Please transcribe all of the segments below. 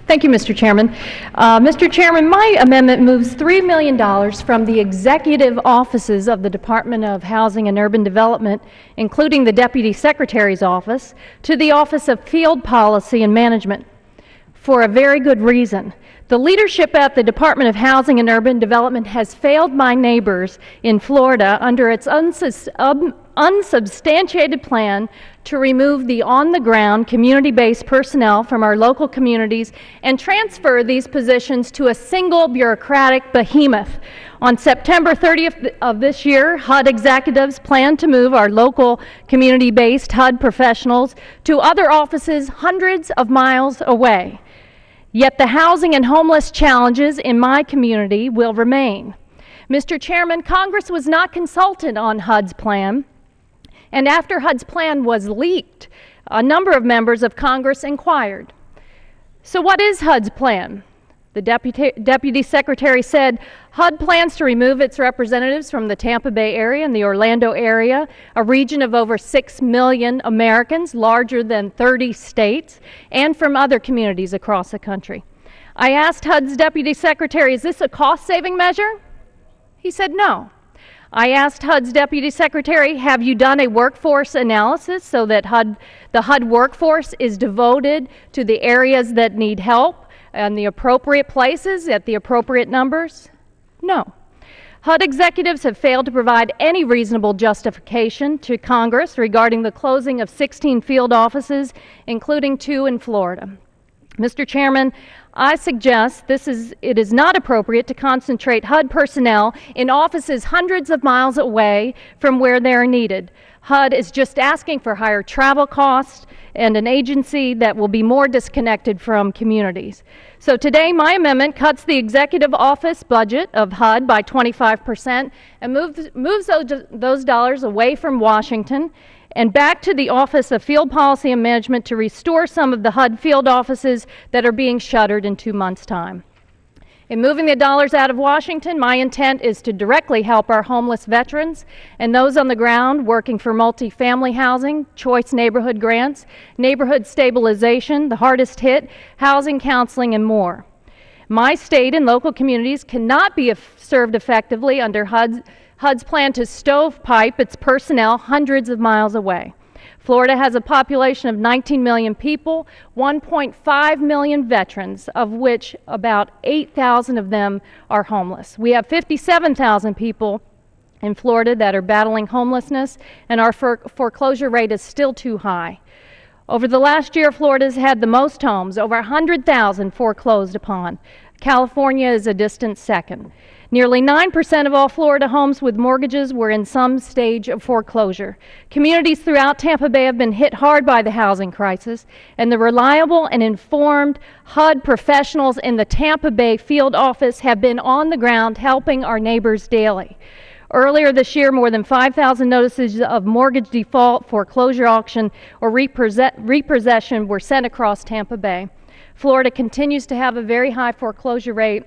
Thank you, Mr. Chairman. Mr. Chairman, my amendment moves $3 million from the executive offices of the Department of Housing and Urban Development, including the Deputy Secretary's office, to the Office of Field Policy and Management, for a very good reason. The leadership at the Department of Housing and Urban Development has failed my neighbors in Florida under its unsubstantiated plan to remove the on-the-ground community-based personnel from our local communities and transfer these positions to a single bureaucratic behemoth. On September 30th of this year, HUD executives plan to move our local community-based HUD professionals to other offices hundreds of miles away. Yet the housing and homeless challenges in my community will remain. Mr. Chairman, Congress was not consulted on HUD's plan, and after HUD's plan was leaked, a number of members of Congress inquired. So what is HUD's plan? The Deputy Secretary said HUD plans to remove its representatives from the Tampa Bay area and the Orlando area, a region of over 6 million Americans, larger than 30 states, and from other communities across the country. I asked HUD's Deputy Secretary, is this a cost-saving measure? He said no. I asked HUD's Deputy Secretary, have you done a workforce analysis so that the HUD workforce is devoted to the areas that need help and the appropriate places at the appropriate numbers? No. HUD executives have failed to provide any reasonable justification to Congress regarding the closing of 16 field offices, including 2 in Florida. Mr. Chairman, I suggest it is not appropriate to concentrate HUD personnel in offices hundreds of miles away from where they are needed. HUD is just asking for higher travel costs and an agency that will be more disconnected from communities. So today, my amendment cuts the executive office budget of HUD by 25% and moves those dollars away from Washington and back to the Office of Field Policy and Management to restore some of the HUD field offices that are being shuttered in 2 months' time. In moving the dollars out of Washington, my intent is to directly help our homeless veterans and those on the ground working for multifamily housing, choice neighborhood grants, neighborhood stabilization, the hardest hit, housing counseling, and more. My state and local communities cannot be served effectively under HUD's plan to stovepipe its personnel hundreds of miles away. Florida has a population of 19 million people, 1.5 million veterans, of which about 8,000 of them are homeless. We have 57,000 people in Florida that are battling homelessness, and our foreclosure rate is still too high. Over the last year, Florida has had the most homes, over 100,000 foreclosed upon. California is a distant second. Nearly 9% of all Florida homes with mortgages were in some stage of foreclosure. Communities throughout Tampa Bay have been hit hard by the housing crisis, and the reliable and informed HUD professionals in the Tampa Bay field office have been on the ground helping our neighbors daily. Earlier this year, more than 5,000 notices of mortgage default, foreclosure auction, or repossession were sent across Tampa Bay. Florida continues to have a very high foreclosure rate,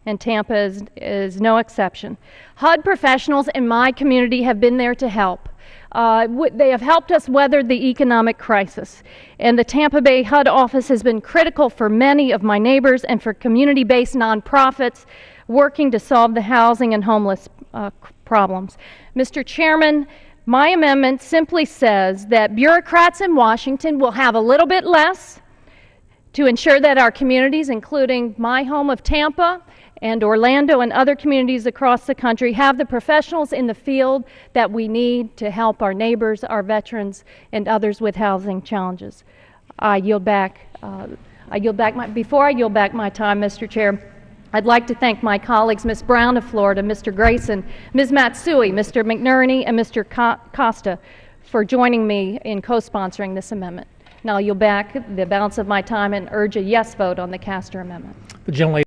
and Tampa is no exception. HUD professionals in my community have been there to help. They have helped us weather the economic crisis, and the Tampa Bay HUD office has been critical for many of my neighbors and for community-based nonprofits working to solve the housing and homeless problems. Mr. Chairman, my amendment simply says that bureaucrats in Washington will have a little bit less to ensure that our communities, including my home of Tampa and Orlando and other communities across the country, have the professionals in the field that we need to help our neighbors, our veterans, and others with housing challenges. Before I yield back my time, Mr. Chair, I'd like to thank my colleagues, Ms. Brown of Florida, Mr. Grayson, Ms. Matsui, Mr. McNerney, and Mr. Castor for joining me in co-sponsoring this amendment. Now I'll yield back the balance of my time and urge a yes vote on the Castor amendment. The gentlelady